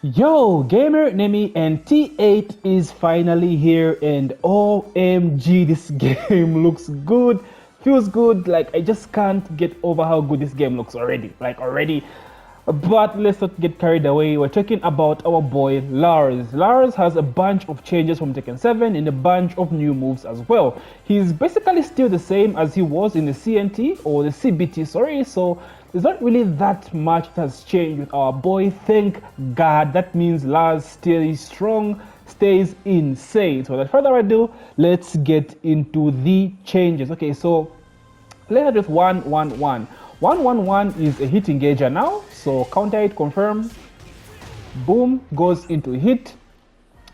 Yo, GamerNemy and T8 is finally here, and OMG, this game looks good, feels good. Like, I just can't get over how good this game looks already. But let's not get carried away. We're talking about our boy Lars. Lars has a bunch of changes from Tekken 7 and a bunch of new moves as well. He's basically still the same as he was in the CNT or the CBT, sorry. So there's not really that much that has changed with our boy. Thank God. That means Lars stays strong, stays insane. So without further ado, let's get into the changes. Okay, so let's start with 111. 111 is a hit engager now, so counter hit, confirm, boom, goes into hit.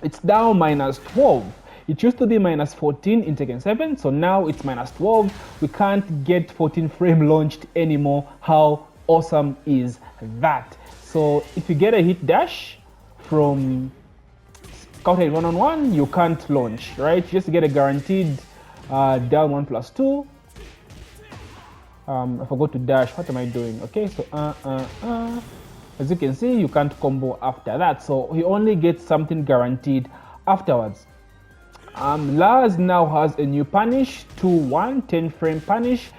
It's now minus 12. It used to be minus 14 in Tekken 7, so now it's minus 12. We can't get 14 frame launched anymore. How awesome is that? So if you get a hit dash from counter hit 1-on-1, you can't launch, right? You just get a guaranteed down 1+2. I forgot to dash. What am I doing? Okay, so as you can see, you can't combo after that. So he only gets something guaranteed afterwards. Lars now has a new punish, 2-1, 10 frame punish.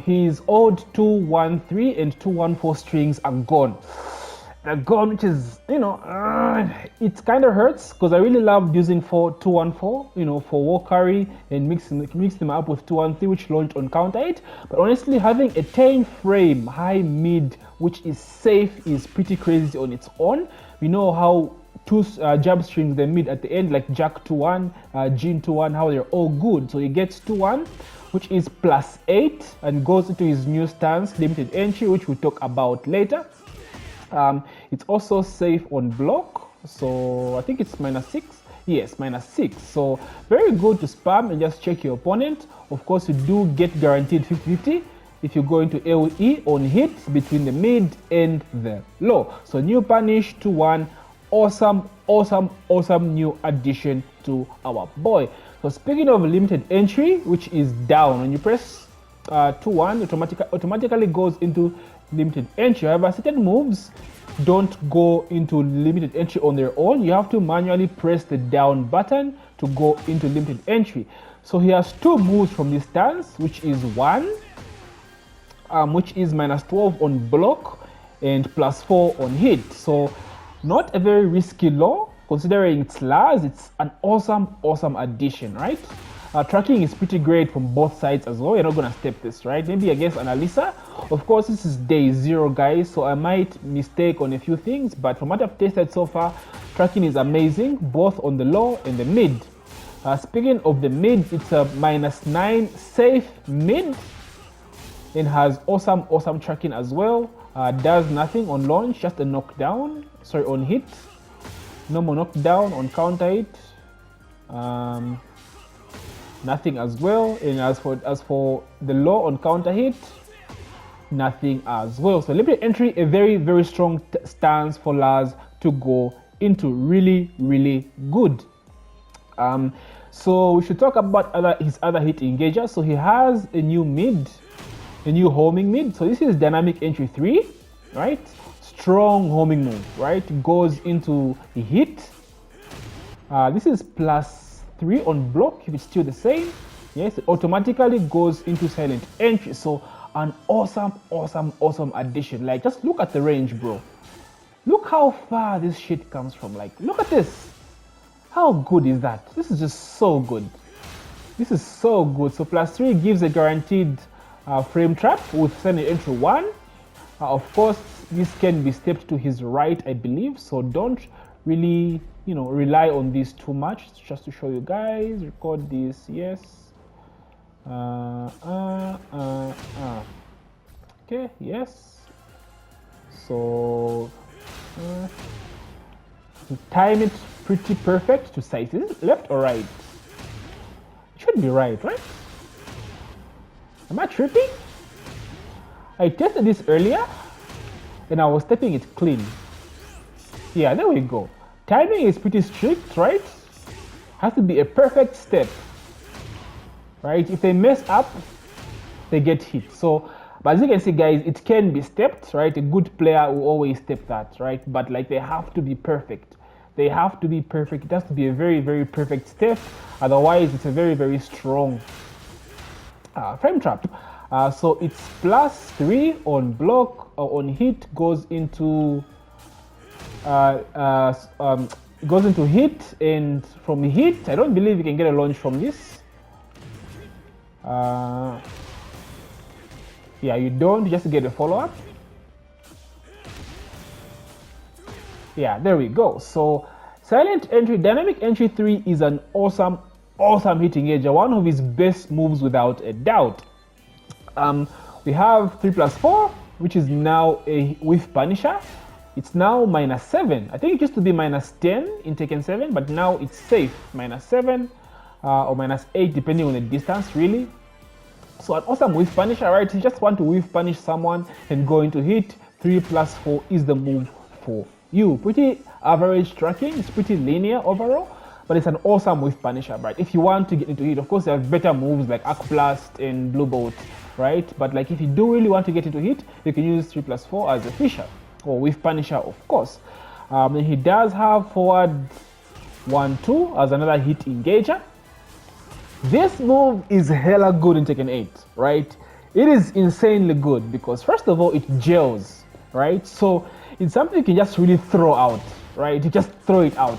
His old 2-1-3 and 2-1-4 strings are gone. They're gone, which is, it kind of hurts because I really loved using 2-1-4, for war carry and mix them up with 2-1-3, which launched on counter 8. But honestly, having a 10 frame high mid, which is safe, is pretty crazy on its own. We know how two jab strings they mid at the end, like Jack 2-1, Jin 2-1, how they're all good. So he gets 2-1, which is +8, and goes into his new stance, limited entry, which we'll talk about later. It's also safe on block, so I think it's -6. Yes, -6. So very good to spam and just check your opponent. Of course, you do get guaranteed 50-50 if you go into AoE on hits between the mid and the low. So new punish 2-1, awesome new addition to our boy. So speaking of limited entry, which is down, when you press 2-1, automatically goes into limited entry. However, certain moves don't go into limited entry on their own. You have to manually press the down button to go into limited entry. So he has two moves from this stance, which is one, which is -12 on block and +4 on hit. So not a very risky law, considering it's Lars. It's an awesome addition, right? Tracking is pretty great from both sides as well. You're not gonna step this, right? Maybe against Analisa. Of course, this is day 0, guys, so I might mistake on a few things, but from what I've tested so far, tracking is amazing, both on the low and the mid. Speaking of the mid, it's a -9 safe mid and has awesome tracking as well. Does nothing on launch, just a knockdown. Sorry, on hit. No more knockdown on counter hit. Nothing as well. And as for the low on counter hit, nothing as well. So limited entry, a very strong stance for Lars to go into. Really good. So we should talk about his other hit engager. So he has a new mid, a new homing mid. So this is dynamic entry 3, right? Strong homing move, right? Goes into the hit. This is +3 on block if it's still the same. Yes, it automatically goes into silent entry. So an awesome addition. Like, just look at the range, bro. Look how far this shit comes from. Like, look at this. How good is that? This is just so good. This is so good. So +3 gives a guaranteed frame trap with silent entry 1. Of course, this can be stepped to his right, I believe. So don't really, rely on this too much. Just to show you guys, record this. Yes. Okay, yes. So time it pretty perfect to sight. Is it left or right? It should be right? Am I tripping? I tested this earlier and I was stepping it clean. Yeah, there we go. Timing is pretty strict, right? Has to be a perfect step, right? If they mess up, they get hit. So But as you can see, guys, it can be stepped, right? A good player will always step that, right? But like they have to be perfect. They have to be perfect. It has to be a very, very perfect step. Otherwise, it's a very, very strong frame trap. So it's +3 on block or on hit, goes into hit, and from hit, I don't believe you can get a launch from this. Yeah, you don't, just get a follow-up. Yeah, there we go. So silent entry, dynamic entry 3 is an awesome hit engager, one of his best moves without a doubt. We have 3+4, which is now a whiff punisher. It's now -7. I think it used to be -10 in Tekken 7, but now it's safe, -7 or -8, depending on the distance, really. So an awesome whiff punisher, right? You just want to whiff punish someone and go into hit. 3+4 is the move for you. Pretty average tracking, it's pretty linear overall, but it's an awesome whiff punisher, right? If you want to get into hit, of course, there are better moves like Arc Blast and Blue Bolt, right? But like if you do really want to get into hit, you can use 3+4 as a fisher or whiff punisher, of course. And he does have forward 1-2 as another hit engager. This move is hella good in Tekken 8, right? It is insanely good because first of all, it gels, right? So it's something you can just really throw out, right? You just throw it out.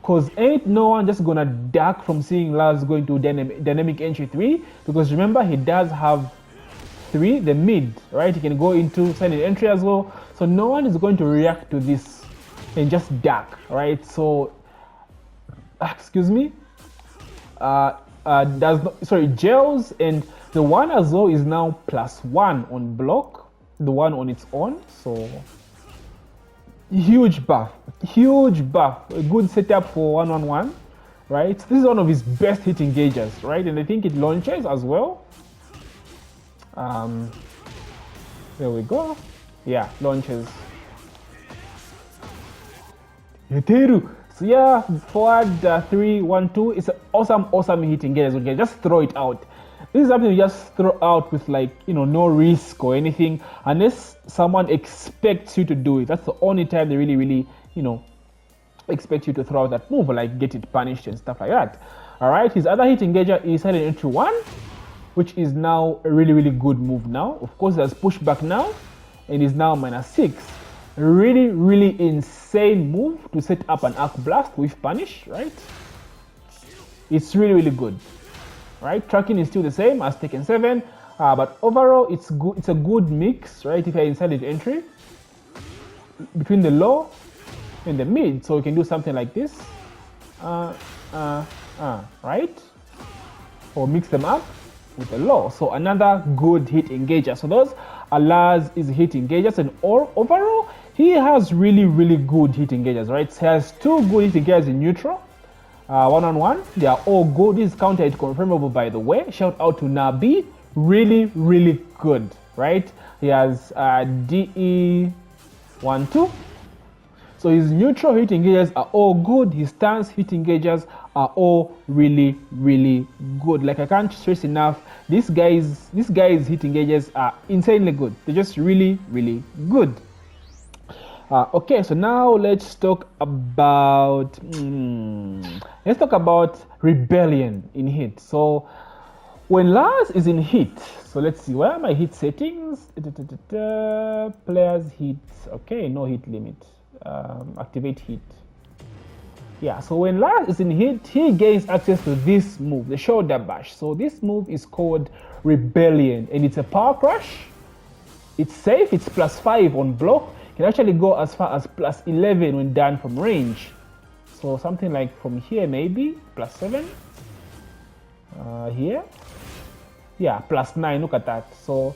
Because ain't no one just gonna duck from seeing Lars going to dynamic entry 3, because remember, he does have 3, the mid, right? He can go into silent entry as well. So no one is going to react to this and just duck, right? So, excuse me, gels, and the one as well is now +1 on block, the one on its own. So huge buff, a good setup for 1-on-1, right? This is one of his best hit engagers, right? And I think it launches as well. There we go. Yeah, launches. So yeah, forward 3-1-2. It's an awesome hit engager. Okay, just throw it out. This is something you just throw out with, like, you know, no risk or anything, unless someone expects you to do it. That's the only time they really, you know, expect you to throw out that move or like get it punished and stuff like that. All right, his other hit engager is silent entry 1, which is now a really good move now. Of course, there's pushback now and is now -6. Really insane move to set up an Arc Blast with punish, right? It's really good, right? Tracking is still the same as Tekken 7, but overall it's good. It's a good mix, right? If you're in silent entry between the low and the mid, so you can do something like this, right? Or mix them up with the low. So another good hit engager. So those are Lars' hit engagers, and overall he has really good hit engagers, right? He has 2 good hit engagers in neutral, 1-on-1. They are all good. This is counter hit confirmable, by the way. Shout out to Nabi, really good, right? He has DE 1-2. So his neutral hit engagers are all good. His stance hit engagers are all really good. Like, I can't stress enough, these guys hit engagers are insanely good. They're just really good. Okay, so now let's talk about rebellion in hit. So when Lars is in hit, so let's see, where are my hit settings? Players hit. Okay, no hit limit. Activate hit. Yeah, so when Lars is in hit, he gains access to this move, the shoulder bash. So this move is called Rebellion, and it's a power crush. It's safe. It's +5 on block. Can actually go as far as +11 when done from range. So something like from here, maybe +7. Here, yeah, +9. Look at that. So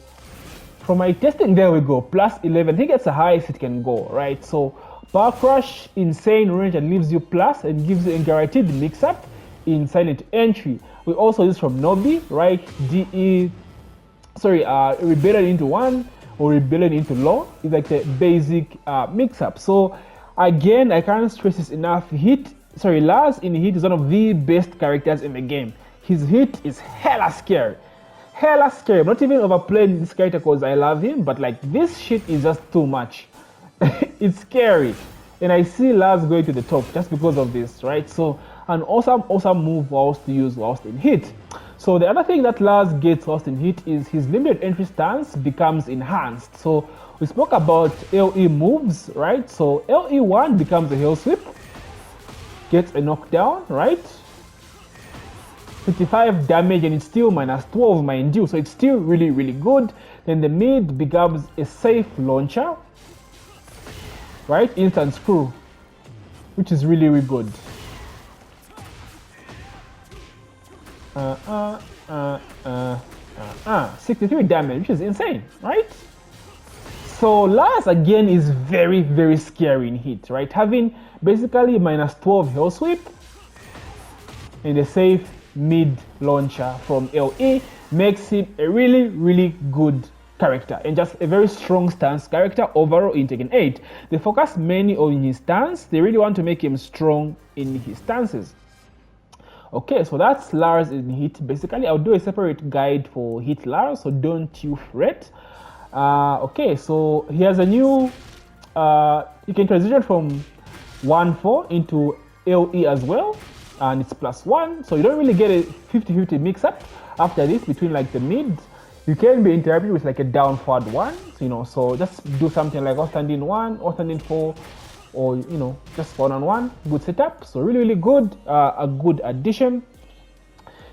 from my testing, there we go, +11. I think that's the highest it can go, right? So power crush, insane range, and leaves you plus and gives you a guaranteed mix-up in silent entry. We also use from Nobi, right? Rebellion into 1 or Rebellion into low is like the basic mix-up. So again, I can't stress this enough. Lars in hit is one of the best characters in the game. His hit is hella scary. hella scary. I'm not even overplaying this character because I love him, but like this shit is just too much. It's scary. And I see Lars going to the top just because of this, right? So an awesome move whilst in hit. So the other thing that Lars gets whilst in hit is his limited entry stance becomes enhanced. So we spoke about LE moves, right? So LE1 becomes a heel sweep, gets a knockdown, right? 55 damage, and it's still minus 12, mind you, so it's still really good. Then the mid becomes a safe launcher, right? Instant screw, which is really good. 63 damage, which is insane, right? So Lars again is very scary in hit, right? Having basically minus 12 heel sweep and a safe mid launcher from LE makes him a really good character and just a very strong stance character overall in Tekken 8. They focus mainly on his stance. They really want to make him strong in his stances. Okay, so that's Lars in hit. Basically, I'll do a separate guide for hit Lars, so don't you fret. Okay, so he has a new, you can transition from 1-4 into LE as well, and it's +1, so you don't really get a 50-50 mix-up after this between like the mid. You can be interrupted with like a down forward 1, you know, so just do something like outstanding 1, outstanding 4, or you know, just 1-on-1. Good setup, so really good, a good addition.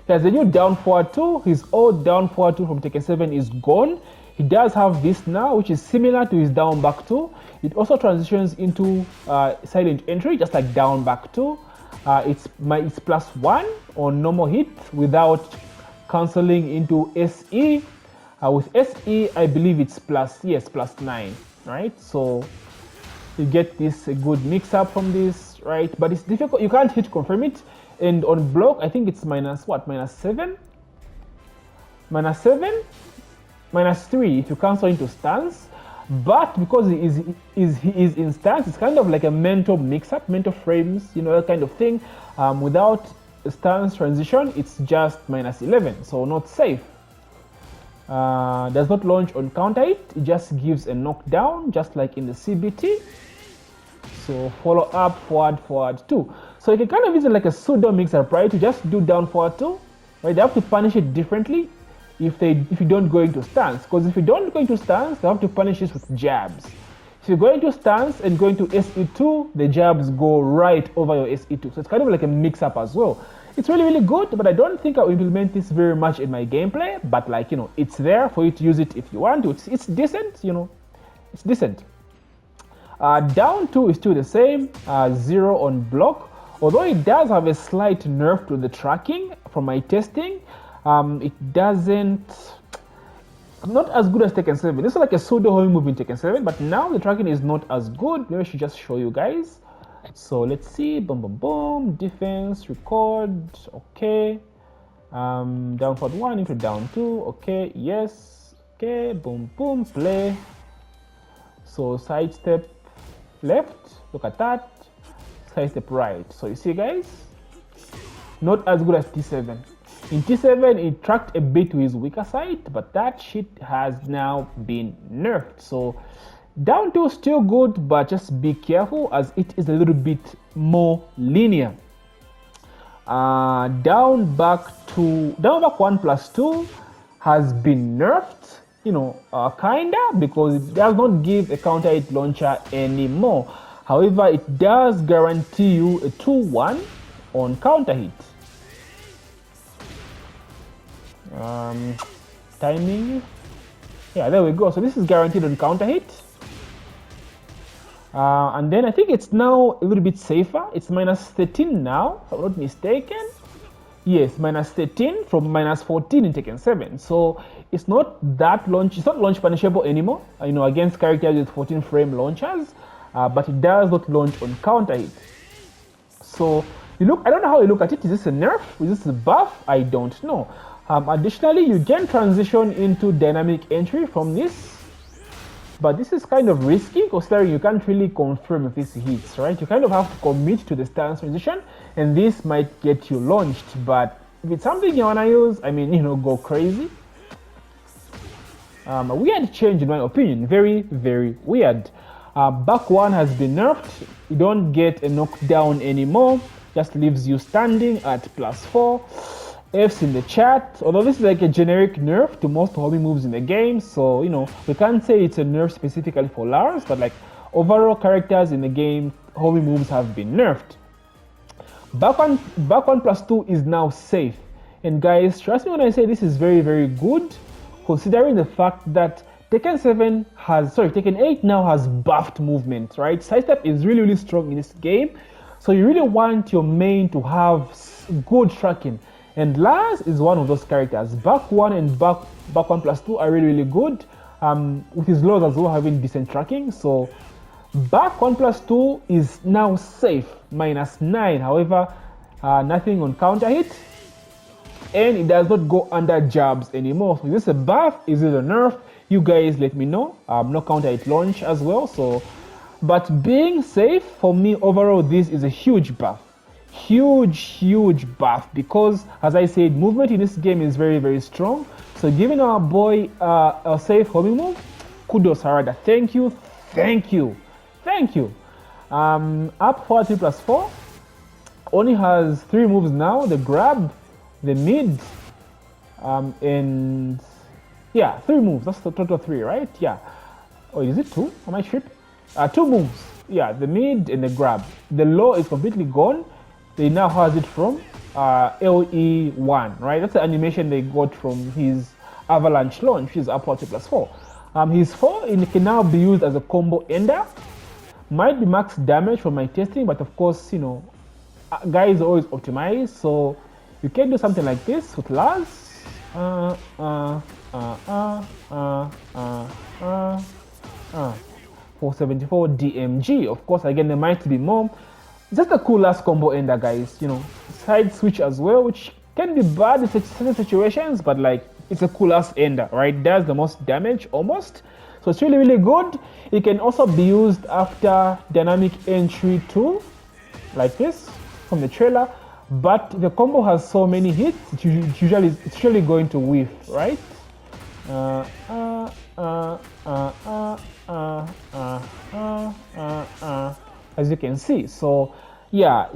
There's a new down forward 2. His old down forward 2 from Tekken 7 is gone. He does have this now, which is similar to his down back 2. It also transitions into silent entry, just like down back 2. It's +1 on normal hit without cancelling into SE. With SE, I believe it's +9, right? So you get this a good mix up from this, right? But it's difficult. You can't hit confirm it. And on block, I think it's -7, -3 if you cancel into stance. But because he is in stance, it's kind of like a mental mix-up, mental frames, you know, that kind of thing. Without a stance transition, it's just -11, so not safe. Does not launch on counter hit. It just gives a knockdown, just like in the CBT. So follow up, forward 2. So you can kind of use it like a pseudo mix-up, right? To just do down forward 2, right? They have to punish it differently if you don't go into stance, because if you don't go into stance, they have to punish this with jabs. If you go into stance and go into SE2, the jabs go right over your SE2. So it's kind of like a mix-up as well. It's really good, but I don't think I'll implement this very much in my gameplay. But like, you know, it's there for you to use it if you want to. It's decent, you know, it's decent. Down 2 is still the same, 0 on block. Although it does have a slight nerf to the tracking from my testing. It doesn't, not as good as Tekken 7. This is like a pseudo homing move in Tekken 7, but now the tracking is not as good. Maybe I should just show you guys. So let's see, boom, defense, record, okay. Down forward 1 into down 2, okay, yes, okay, boom, play. So side step left, look at that, side step right. So you see guys, not as good as T7. In T7, it tracked a bit to his weaker side, but that shit has now been nerfed. So down 2 still good, but just be careful as it is a little bit more linear. Down back 1+2 has been nerfed, you know, kinda, because it does not give a counter hit launcher anymore. However, it does guarantee you a 2-1 on counter hit. Timing, yeah, there we go. So this is guaranteed on counter hit. And then I think it's now a little bit safer. It's -13 now, if I'm not mistaken. Yes, -13 from -14 in Tekken 7. So it's not that launch. It's not launch punishable anymore. You know, against characters with 14 frame launchers, but it does not launch on counter hit. So you look. I don't know how you look at it. Is this a nerf? Is this a buff? I don't know. Additionally, you can transition into dynamic entry from this, but this is kind of risky considering you can't really confirm if this hits, right? You kind of have to commit to the stance transition, and this might get you launched. But if it's something you wanna use, I mean, you know, go crazy. A weird change in my opinion. Very, very weird. Back one has been nerfed. You don't get a knockdown anymore. Just leaves you standing at +4. F's in the chat. Although this is like a generic nerf to most homing moves in the game, so you know we can't say it's a nerf specifically for Lars, but like overall characters in the game, homing moves have been nerfed. Back one +2 is now safe, and guys, trust me when I say this is very, very good, considering the fact that Tekken 8 now has buffed movement, right? Sidestep is really, really strong in this game, so you really want your main to have good tracking. And Lars is one of those characters. Back 1 and back 1 +2 are really, really good, with his lows as well having decent tracking. So back 1 +2 is now safe, -9. However, nothing on counter hit, and it does not go under jabs anymore. So is this a buff? Is it a nerf? You guys let me know. No counter hit launch as well. So, but being safe for me overall, this is a huge buff. Huge buff, because as I said, movement in this game is very, very strong. So giving our boy a safe homing move, kudos Harada. Thank you. Up 4 3+4 only has 3 moves now: the grab, the mid, and yeah, 3 moves. That's the total 3, right? Yeah. Oh, is it 2? Am I tripping? 2 moves. Yeah, the mid and the grab. The low is completely gone. They now has it from LE1, right? That's the animation they got from his avalanche launch, which is up 4 3+4. His 4 can now be used as a combo ender. Might be max damage from my testing, but of course, you know, guys always optimize, so you can do something like this with Lars. 474 DMG. Of course, again, there might be more. Just a cool last combo ender, guys. You know, side switch as well, which can be bad in certain situations, but like it's a cool last ender, right? Does the most damage almost. So it's really, really good. It can also be used after dynamic entry 2, like this from the trailer. But the combo has so many hits, it's usually going to whiff, right? As you can see. So yeah,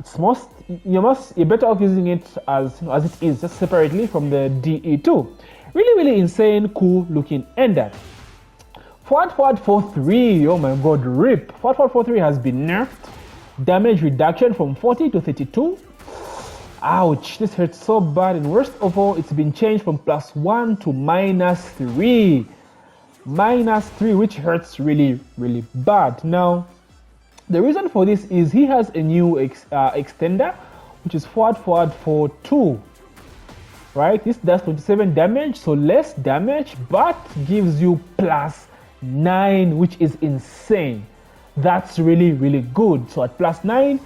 you're better off using it as it is, just separately from the DE2. Really, really insane, cool looking ender. Forward 4-3, oh my god, rip. Forward 4-3 has been nerfed. Damage reduction from 40 to 32. Ouch, this hurts so bad, and worst of all, it's been changed from +1 to -3. -3, which hurts really, really bad. Now, the reason for this is he has a new extender, which is forward 4-2. Right, this does 27 damage, so less damage, but gives you +9, which is insane. That's really, really good. So at +9,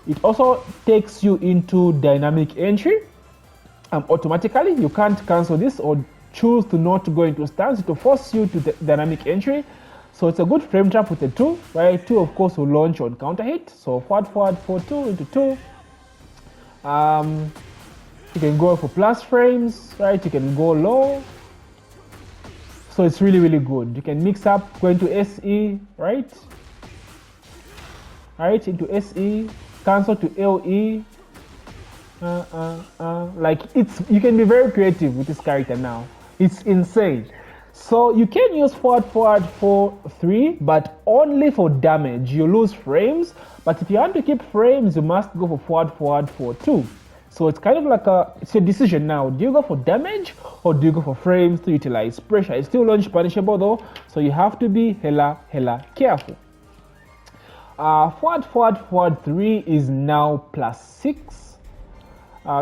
it also takes you into dynamic entry automatically. You can't cancel this or choose to not go into stance to force you to the dynamic entry. So it's a good frame trap with the 2, right? 2 of course will launch on counter hit. So forward 4-2 into 2. You can go for plus frames, right? You can go low. So it's really, really good. You can mix up going to SE, right? Right, into SE, cancel to LE. Like you can be very creative with this character now. It's insane. So you can use forward 4-3, but only for damage. You lose frames, but if you want to keep frames, you must go for forward 4-2. So it's kind of like it's a decision now. Do you go for damage or do you go for frames to utilize pressure? It's still launch punishable though, so you have to be hella careful. Forward 3 is now +6.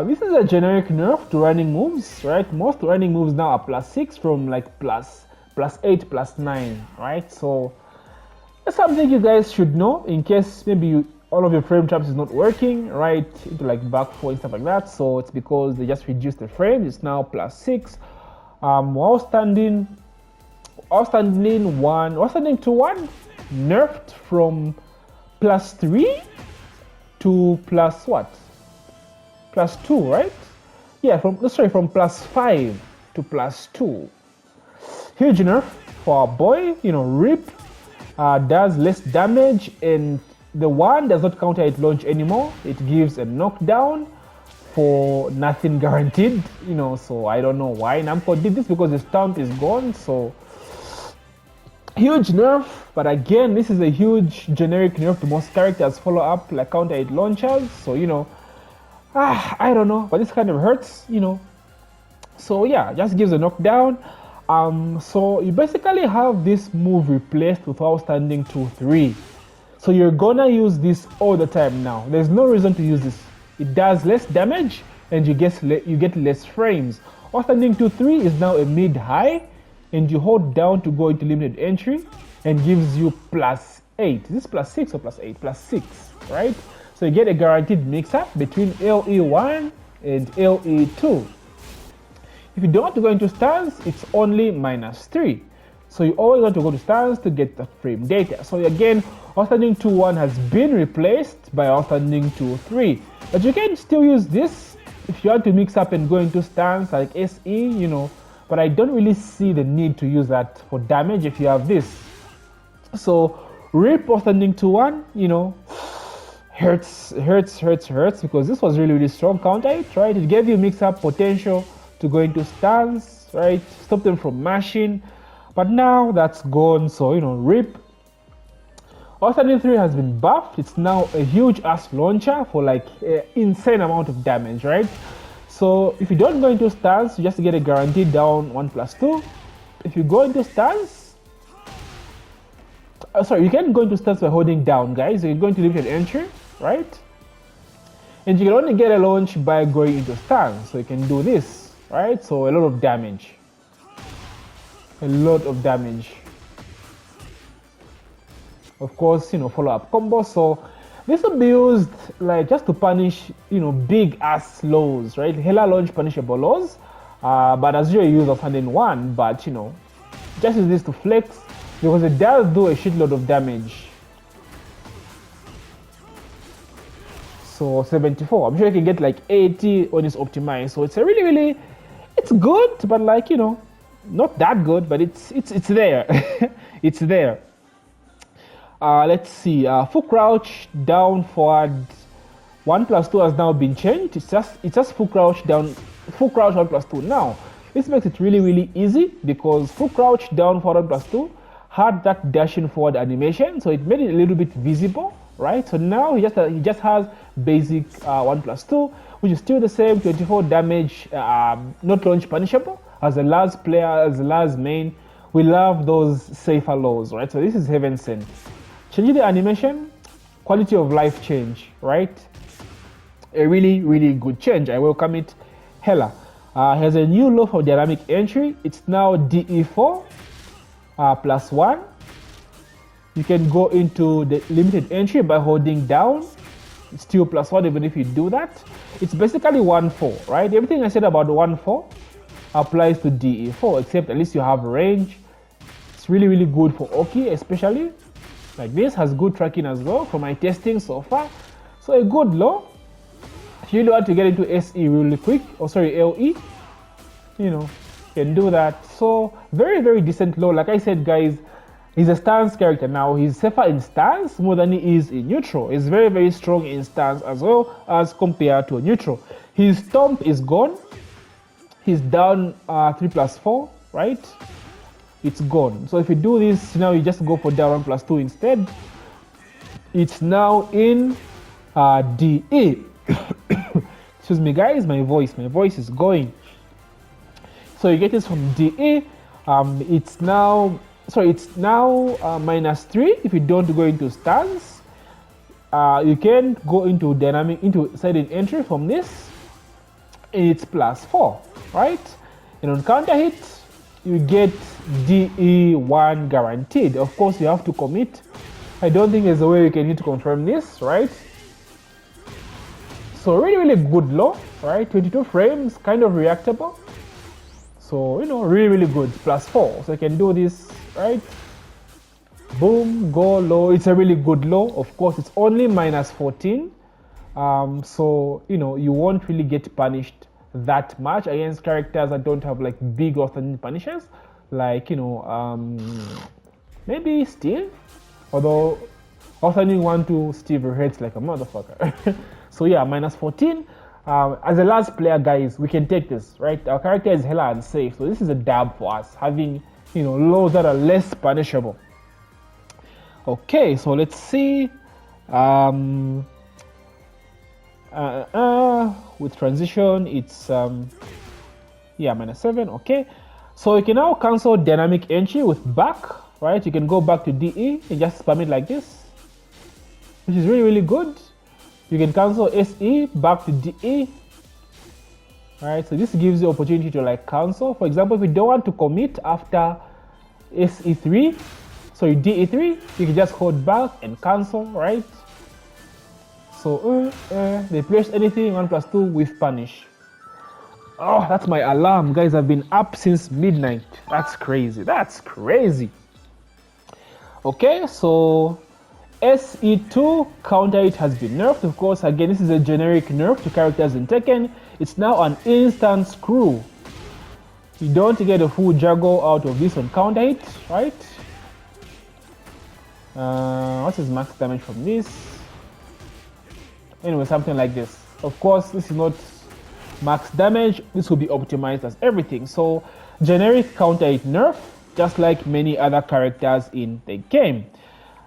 This is a generic nerf to running moves, right? Most running moves now are +6 from like +8, +9, right? So that's something you guys should know in case maybe all of your frame traps is not working, right? Into like back 4 and stuff like that. So it's because they just reduced the frame. It's now +6. While standing to 1, nerfed from +3 to +2, right? Yeah, from +5 to +2. huge nerf for our boy. You know, Rip does less damage, and the one does not counter at launch anymore. It gives a knockdown for nothing guaranteed. You know, so I don't know why Namco did this, because the stamp is gone. So huge nerf, but again, this is a huge generic nerf to most characters follow up like counter hit launchers. So you know, I don't know, but this kind of hurts, you know. So yeah, just gives a knockdown. So you basically have this move replaced with outstanding 2-3. So you're gonna use this all the time now. There's no reason to use this. It does less damage and you get less frames. Outstanding 2-3 is now a mid-high, and you hold down to go into limited entry and gives you +8. Is this +6 or +8? +6, right? So you get a guaranteed mix-up between LE1 and LE2. If you don't want to go into stance, it's only -3. So you always want to go to stance to get the frame data. So again, outstanding 2-1 has been replaced by outstanding 2-3. But you can still use this if you want to mix up and go into stance like SE, you know. But I don't really see the need to use that for damage if you have this. So Rip outstanding 2-1, you know, hurts, because this was really strong counter hit, right? It gave you mix-up potential to go into stance, right? Stop them from mashing. But now that's gone, so you know, Rip. Outstanding 3 has been buffed. It's now a huge ass launcher for like an insane amount of damage, right? So if you don't go into stance, you just get a guaranteed down 1+2. If you go into stance, sorry, you can go into stance by holding down, guys. So you're going to limited entry, right? And you can only get a launch by going into stance. So you can do this, right? So a lot of damage. A lot of damage. Of course, you know, follow-up combo. So this will be used like just to punish, you know, big ass lows, right? Hela launch punishable lows. But as you use outstanding 1, but you know, just use this to flex because it does do a shitload of damage. So 74. I'm sure you can get like 80 on this optimized. So it's a really, it's good, but like, you know, not that good, but it's there. It's there. Let's see. Full crouch down forward 1+2 has now been changed. It's just full crouch down, full crouch 1+2. Now this makes it really easy because full crouch down forward 1+2 had that dashing forward animation, so it made it a little bit visible, right? So now he just has basic 1+2, which is still the same 24 damage, not launch punishable. As a Lars player, as a Lars main, we love those safer lows, right? So this is heaven sent. Changing the animation, quality of life change, right? A really good change. I welcome it. Hella has a new low for dynamic entry. It's now DE4 +1. You can go into the limited entry by holding down. It's still +1 even if you do that. It's basically 1-4, right? Everything I said about 1-4 applies to DE4, except at least you have range. It's really good for Oki, especially. Like this has good tracking as well from my testing so far. So a good low. If you really want to get into SE really quick, or sorry, LE, you know, you can do that. So very decent low. Like I said, guys, he's a stance character now. He's safer in stance more than he is in neutral. He's very strong in stance as well as compared to a neutral. His stomp is gone. He's down 3+4, right? It's gone. So if you do this now, you just go for down 1+2 instead. It's now in DE. Excuse me, guys. My voice is going. So you get this from DE. It's now -3 if you don't go into stance. You can go into dynamic, into sudden entry from this. It's +4, right? And on counter hit, you get DE1 guaranteed. Of course, you have to commit. I don't think there's a way you can need to confirm this, right? So really good low, right? 22 frames, kind of reactable. So, you know, really good, +4. So you can do this, right? Boom, go low. It's a really good low. Of course, it's only -14. So, you know, you won't really get punished that much against characters that don't have like big outstanding punishes. like, you know, maybe Steve, although alternating 1 to Steve hurts like a motherfucker. So yeah, minus 14. As a last player, guys, we can take this, right? Our character is hella unsafe, so this is a dab for us, having, you know, lows that are less punishable. Okay, so let's see. With transition, it's yeah, minus 7. Okay, so you can now cancel dynamic entry with back, right? You can go back to DE and just spam it like this, which is really, really good. You can cancel SE back to DE. Alright, so this gives you opportunity to like cancel. For example, if you don't want to commit after SE3, so you DE3, you can just hold back and cancel, right? So they place anything 1+2 with punish. Oh, that's my alarm, guys. I've been up since midnight. That's crazy. That's crazy. Okay, so SE2 counter it has been nerfed. Of course, again, this is a generic nerf to characters in Tekken. It's now an instant screw. You don't get a full juggle out of this on counter hit, right? What is max damage from this? Anyway, something like this. Of course, this is not max damage. This will be optimized as everything. So generic counter hit nerf, just like many other characters in the game.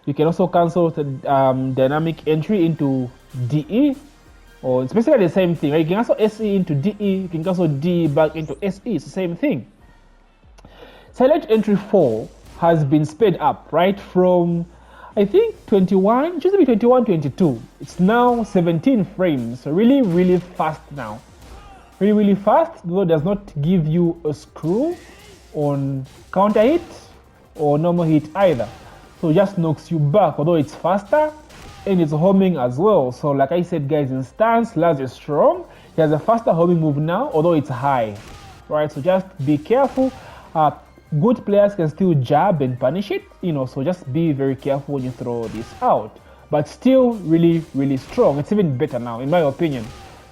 You can also cancel the dynamic entry into DE, or it's basically the same thing, right? You can cancel SE into DE, you can cancel DE back into SE, it's the same thing. Silent entry 4 has been sped up, right? From, I think, 21, it used to be 21, 22. It's now 17 frames, so really, really fast now. Really, really fast, though it does not give you a screw on counter hit or normal hit either. So it just knocks you back, although it's faster and it's homing as well. So like I said, guys, in stance, Lars is strong. He has a faster homing move now, although it's high, right? So just be careful. Good players can still jab and punish it, you know, so just be very careful when you throw this out. But still really, really strong. It's even better now, in my opinion.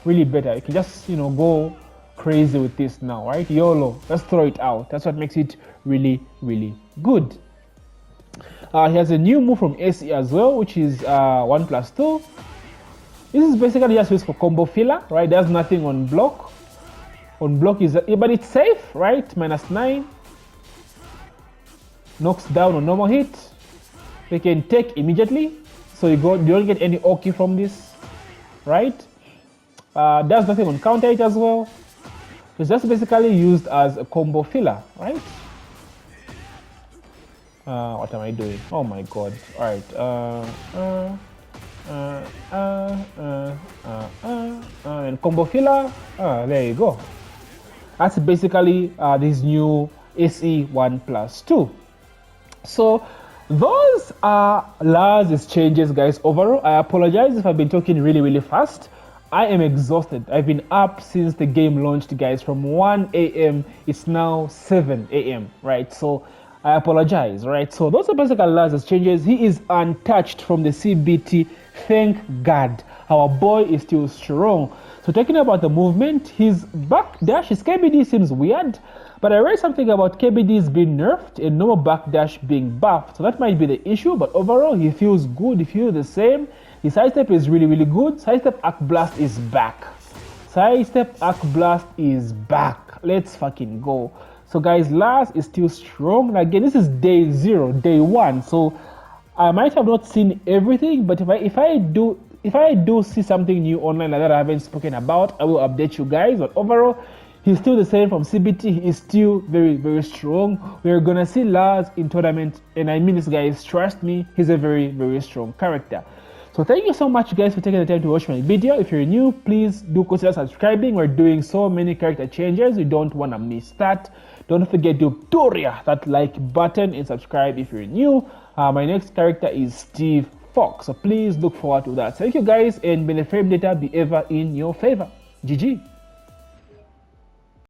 Really better. You can just, you know, go crazy with this now, right? YOLO, let's throw it out. That's what makes it really, really good. He has a new move from SE as well, which is 1+2. This is basically just used for combo filler, right? There's nothing on block. On block is, but it's safe, right? -9. Knocks down on normal hit. They can take immediately, so you don't get any Oki from this, right? There's nothing on counter hit as well. It's just basically used as a combo filler, right? What am I doing? Oh my god. Alright. And combo filler. There you go. That's basically this new SE 1+2. So those are Lars' changes, guys. Overall, I apologize if I've been talking really, really fast. I am exhausted. I've been up since the game launched, guys, from 1 a.m. It's now 7 a.m., right? So I apologize, right? So those are basically Lars' changes. He is untouched from the CBT. Thank God. Our boy is still strong. So talking about the movement, his backdash, his KBD seems weird, but I read something about KBDs being nerfed and no backdash being buffed. So that might be the issue, but overall he feels good. He feels the same. His sidestep is really, really good. Sidestep Arc Blast is back. Sidestep Arc Blast is back. Let's fucking go. So guys, Lars is still strong. Again, this is day 0, day 1. So I might have not seen everything, but if I do see something new online that I haven't spoken about, I will update you guys. But overall, he's still the same from CBT. He is still very, very strong. We're gonna see Lars in tournament, and I mean this, guys, trust me, he's a very, very strong character. So thank you so much, guys, for taking the time to watch my video. If you're new, please do consider subscribing. We're doing so many character changes. You don't want to miss that. Don't forget to that like button and subscribe if you're new. My next character is Steve Fox, so please look forward to that. Thank you, guys, and may the frame data be ever in your favor. GG.